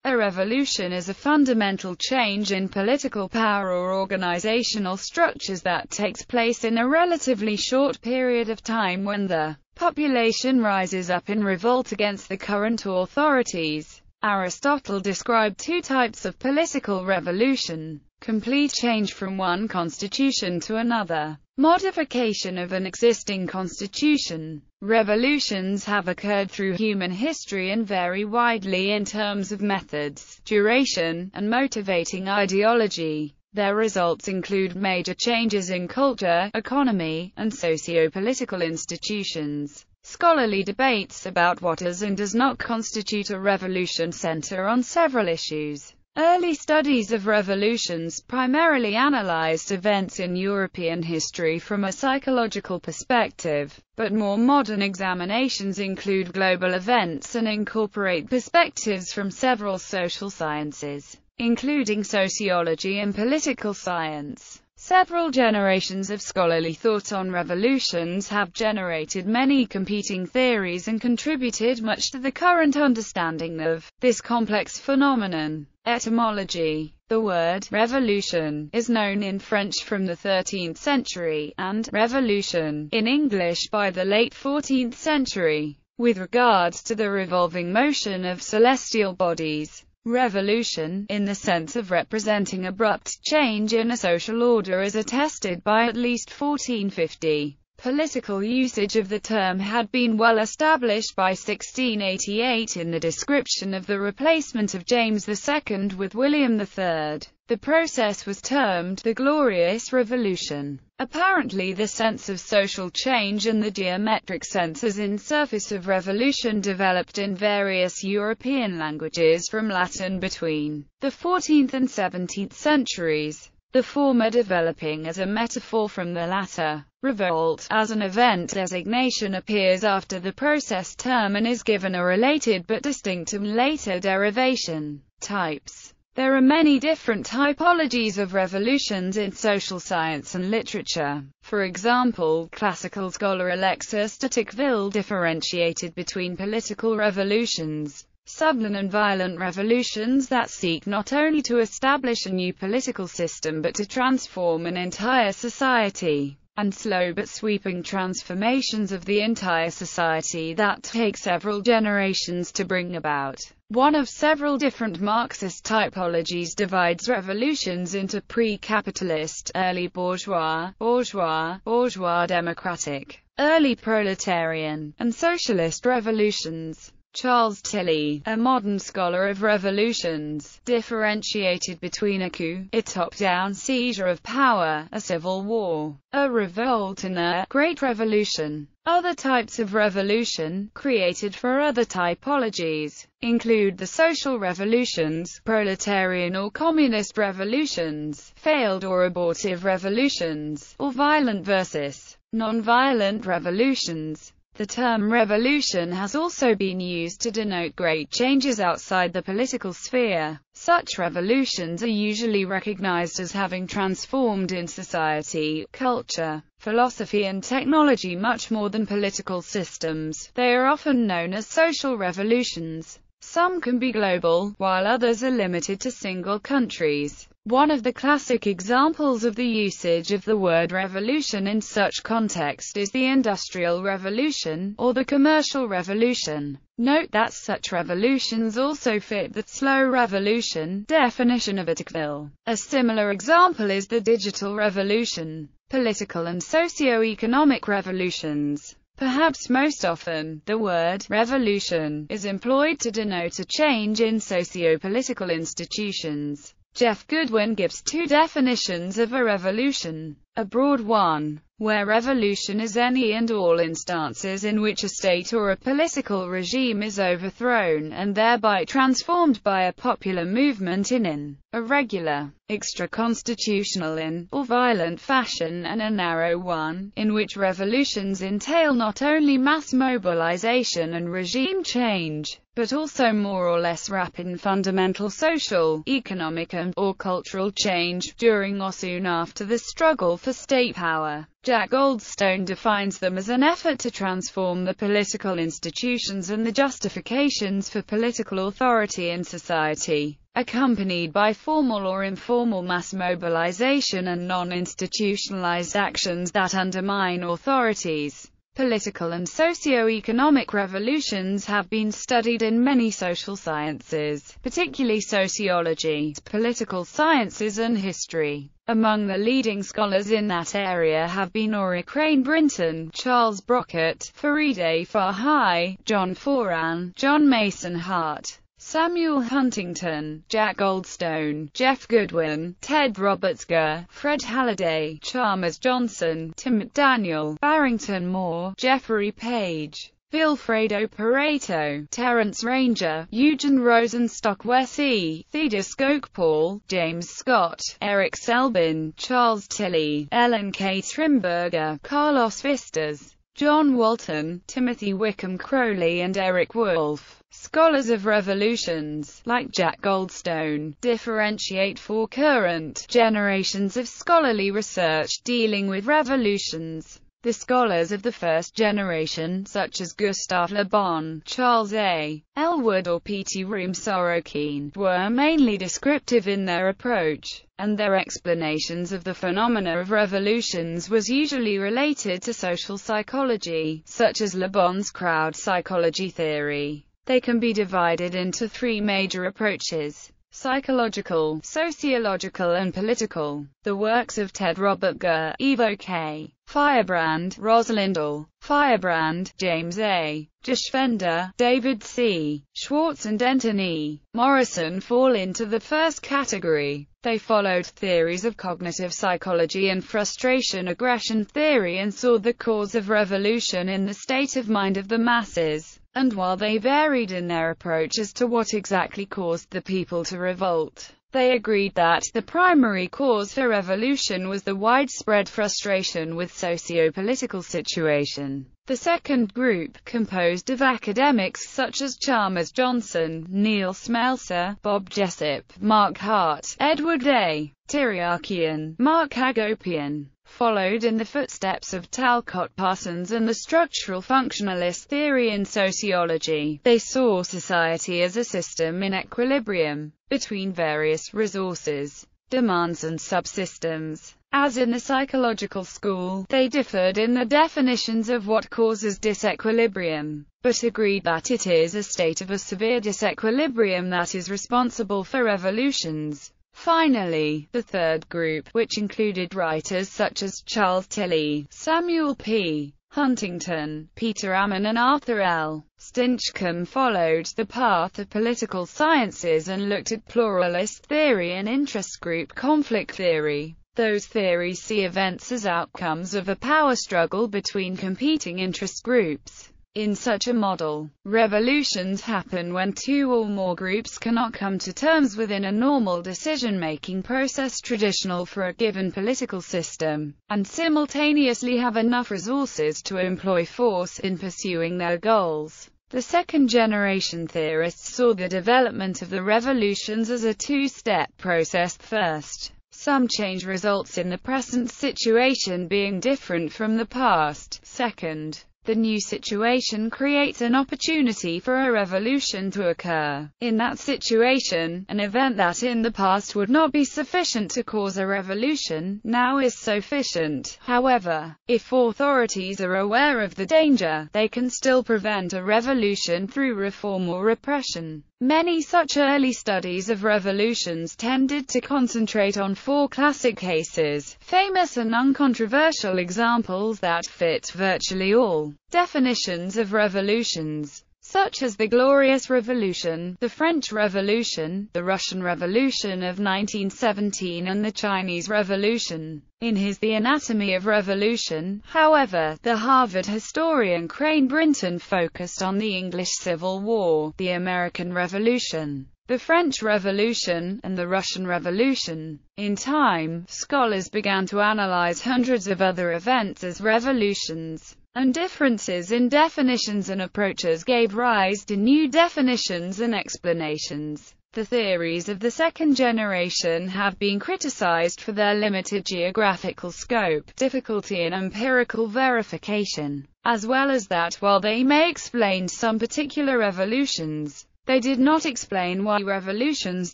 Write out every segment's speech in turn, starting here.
A revolution is a fundamental change in political power or organizational structures that takes place in a relatively short period of time when the population rises up in revolt against the current authorities. Aristotle described two types of political revolution: complete change from one constitution to another, modification of an existing constitution. Revolutions have occurred through human history and vary widely in terms of methods, duration, and motivating ideology. Their results include major changes in culture, economy, and socio-political institutions. Scholarly debates about what does and does not constitute a revolution center on several issues. Early studies of revolutions primarily analyzed events in European history from a psychological perspective, but more modern examinations include global events and incorporate perspectives from several social sciences, including sociology and political science. Several generations of scholarly thought on revolutions have generated many competing theories and contributed much to the current understanding of this complex phenomenon. Etymology. The word revolution is known in French from the 13th century, and revolution in English by the late 14th century. With regards to the revolving motion of celestial bodies, revolution, in the sense of representing abrupt change in a social order, is attested by at least 1450. Political usage of the term had been well established by 1688 in the description of the replacement of James II with William III. The process was termed the Glorious Revolution. Apparently the sense of social change and the geometric senses in surface of revolution developed in various European languages from Latin between the 14th and 17th centuries, the former developing as a metaphor from the latter. Revolt, as an event designation, appears after the process term and is given a related but distinct and later derivation. Types. There are many different typologies of revolutions in social science and literature. For example, classical scholar Alexis de Tocqueville differentiated between political revolutions, subtle and violent revolutions that seek not only to establish a new political system but to transform an entire society, and slow but sweeping transformations of the entire society that take several generations to bring about. One of several different Marxist typologies divides revolutions into pre-capitalist, early bourgeois, bourgeois democratic, early proletarian, and socialist revolutions. Charles Tilly, a modern scholar of revolutions, differentiated between a coup, a top-down seizure of power, a civil war, a revolt, and a great revolution. Other types of revolution, created for other typologies, include the social revolutions, proletarian or communist revolutions, failed or abortive revolutions, or violent versus non-violent revolutions. The term revolution has also been used to denote great changes outside the political sphere. Such revolutions are usually recognized as having transformed in society, culture, philosophy and technology much more than political systems. They are often known as social revolutions. Some can be global, while others are limited to single countries. One of the classic examples of the usage of the word revolution in such context is the Industrial Revolution, or the Commercial Revolution. Note that such revolutions also fit the slow revolution definition of Tocqueville. A similar example is the Digital Revolution. Political and socio-economic revolutions. Perhaps most often, the word revolution is employed to denote a change in socio-political institutions. Jeff Goodwin gives two definitions of a revolution. A broad one, where revolution is any and all instances in which a state or a political regime is overthrown and thereby transformed by a popular movement in an irregular, extra-constitutional or violent fashion, and a narrow one, in which revolutions entail not only mass mobilization and regime change, but also more or less rapid fundamental social, economic or cultural change, during or soon after the struggle for for state power. Jack Goldstone defines them as an effort to transform the political institutions and the justifications for political authority in society, accompanied by formal or informal mass mobilization and non-institutionalized actions that undermine authorities. Political and socio-economic revolutions have been studied in many social sciences, particularly sociology, political sciences and history. Among the leading scholars in that area have been Aura Crane Brinton, Charles Brockett, Farideh Farhi, John Foran, John Mason Hart, Samuel Huntington, Jack Goldstone, Jeff Goodwin, Ted Roberts Gurr, Fred Halliday, Chalmers Johnson, Tim McDaniel, Barrington Moore, Jeffrey Page, Vilfredo Pareto, Terence Ranger, Eugen Rosenstock Wessey, Theda Skocpol, James Scott, Eric Selbin, Charles Tilley, Ellen K. Trimberger, Carlos Vistas, John Walton, Timothy Wickham Crowley and Eric Wolfe. Scholars of revolutions, like Jack Goldstone, differentiate four current generations of scholarly research dealing with revolutions. The scholars of the first generation, such as Gustave Le Bon, Charles A. Elwood or P. T. Room Sorokin, were mainly descriptive in their approach, and their explanations of the phenomena of revolutions was usually related to social psychology, such as Le Bon's crowd psychology theory. They can be divided into three major approaches: psychological, sociological and political. The works of Ted Robert Gurr, Ivo K. Firebrand, Rosalind L. Firebrand, James A. Geschwender, David C. Schwartz and Denton E. Morrison fall into the first category. They followed theories of cognitive psychology and frustration-aggression theory and saw the cause of revolution in the state of mind of the masses. And while they varied in their approach as to what exactly caused the people to revolt, they agreed that the primary cause for revolution was the widespread frustration with socio-political situation. The second group, composed of academics such as Chalmers Johnson, Neil Smelser, Bob Jessup, Mark Hart, Edward A. Tiriakian, Mark Hagopian, followed in the footsteps of Talcott Parsons and the structural functionalist theory in sociology. They saw society as a system in equilibrium between various resources, demands and subsystems. As in the psychological school, they differed in the definitions of what causes disequilibrium, but agreed that it is a state of a severe disequilibrium that is responsible for revolutions. Finally, the third group, which included writers such as Charles Tilley, Samuel P. Huntington, Peter Ammon and Arthur L. Stinchcombe, followed the path of political sciences and looked at pluralist theory and interest group conflict theory. Those theories see events as outcomes of a power struggle between competing interest groups. In such a model, revolutions happen when two or more groups cannot come to terms within a normal decision-making process traditional for a given political system, and simultaneously have enough resources to employ force in pursuing their goals. The second-generation theorists saw the development of the revolutions as a two-step process. First, some change results in the present situation being different from the past. Second, the new situation creates an opportunity for a revolution to occur. In that situation, an event that in the past would not be sufficient to cause a revolution, now is sufficient. However, if authorities are aware of the danger, they can still prevent a revolution through reform or repression. Many such early studies of revolutions tended to concentrate on four classic cases, famous and uncontroversial examples that fit virtually all definitions of revolutions, such as the Glorious Revolution, the French Revolution, the Russian Revolution of 1917 and the Chinese Revolution. In his The Anatomy of Revolution, however, the Harvard historian Crane Brinton focused on the English Civil War, the American Revolution, the French Revolution, and the Russian Revolution. In time, scholars began to analyze hundreds of other events as revolutions, and differences in definitions and approaches gave rise to new definitions and explanations. The theories of the second generation have been criticized for their limited geographical scope, difficulty in empirical verification, as well as that while they may explain some particular revolutions, they did not explain why revolutions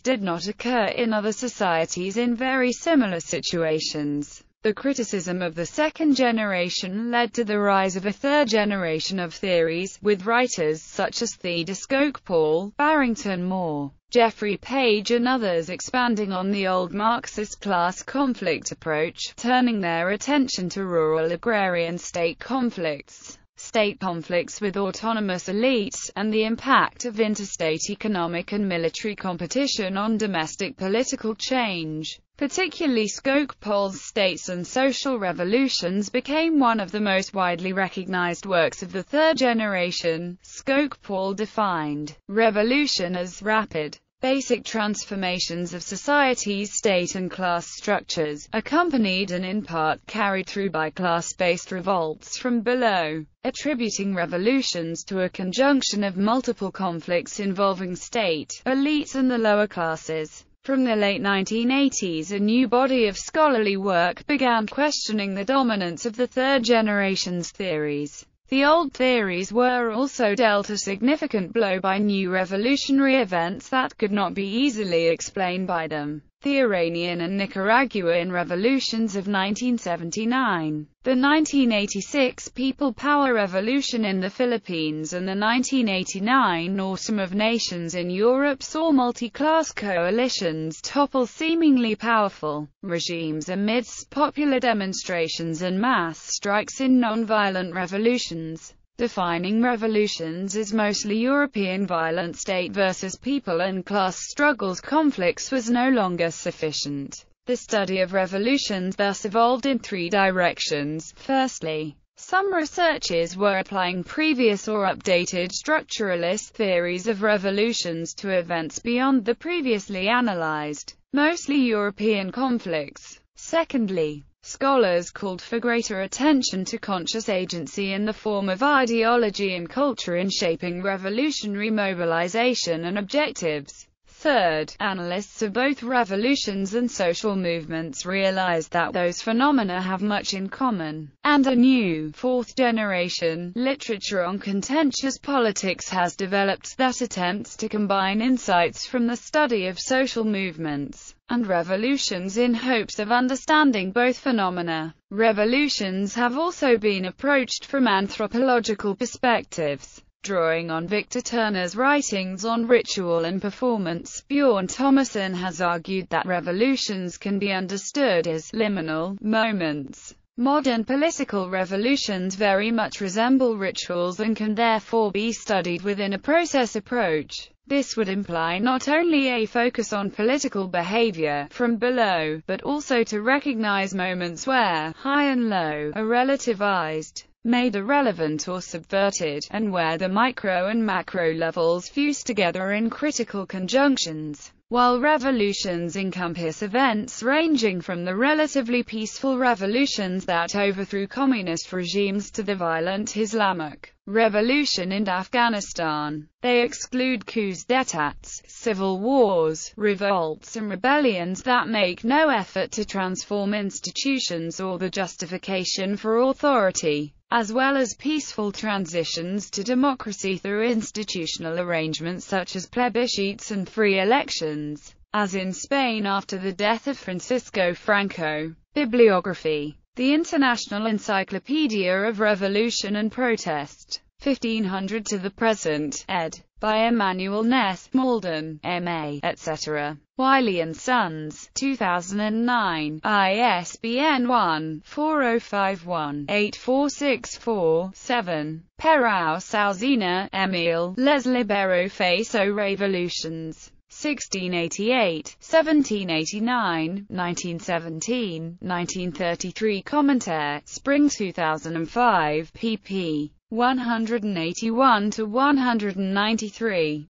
did not occur in other societies in very similar situations. The criticism of the second generation led to the rise of a third generation of theories, with writers such as Theda Skocpol, Barrington Moore, Geoffrey Page and others expanding on the old Marxist class conflict approach, turning their attention to rural agrarian state conflicts with autonomous elites, and the impact of interstate economic and military competition on domestic political change. Particularly Skocpol's States and Social Revolutions became one of the most widely recognized works of the third generation. Skocpol defined revolution as rapid, basic transformations of society's state and class structures, accompanied and in part carried through by class-based revolts from below, attributing revolutions to a conjunction of multiple conflicts involving state, elites and the lower classes. From the late 1980s, a new body of scholarly work began questioning the dominance of the third generation's theories. The old theories were also dealt a significant blow by new revolutionary events that could not be easily explained by them. The Iranian and Nicaraguan revolutions of 1979, the 1986 People Power Revolution in the Philippines and the 1989 Autumn of Nations in Europe saw multi-class coalitions topple seemingly powerful regimes amidst popular demonstrations and mass strikes in non-violent revolutions. Defining revolutions as mostly European violent state versus people and class struggles conflicts was no longer sufficient. The study of revolutions thus evolved in three directions. Firstly, some researchers were applying previous or updated structuralist theories of revolutions to events beyond the previously analyzed, mostly European conflicts. Secondly, scholars called for greater attention to conscious agency in the form of ideology and culture in shaping revolutionary mobilization and objectives. Third, analysts of both revolutions and social movements realized that those phenomena have much in common, and a new, fourth-generation, literature on contentious politics has developed that attempts to combine insights from the study of social movements and revolutions in hopes of understanding both phenomena. Revolutions have also been approached from anthropological perspectives. Drawing on Victor Turner's writings on ritual and performance, Bjorn Thomason has argued that revolutions can be understood as liminal moments. Modern political revolutions very much resemble rituals and can therefore be studied within a process approach. This would imply not only a focus on political behavior from below, but also to recognize moments where high and low are relativized, made irrelevant or subverted, and where the micro and macro levels fuse together in critical conjunctions. While revolutions encompass events ranging from the relatively peaceful revolutions that overthrew communist regimes to the violent Islamic revolution in Afghanistan, they exclude coups d'états, civil wars, revolts and rebellions that make no effort to transform institutions or the justification for authority, as well as peaceful transitions to democracy through institutional arrangements such as plebiscites and free elections, as in Spain after the death of Francisco Franco. Bibliography: The International Encyclopedia of Revolution and Protest, 1500 to the Present, ed. by Emmanuel Ness, Malden, M.A., etc. Wiley & Sons, 2009, ISBN 1-4051-8464-7. Perau Sauzina, Emile, Les libéraux face aux révolutions. 1688, 1789, 1917, 1933. Commentaire, Spring 2005, pp. 181 to 193.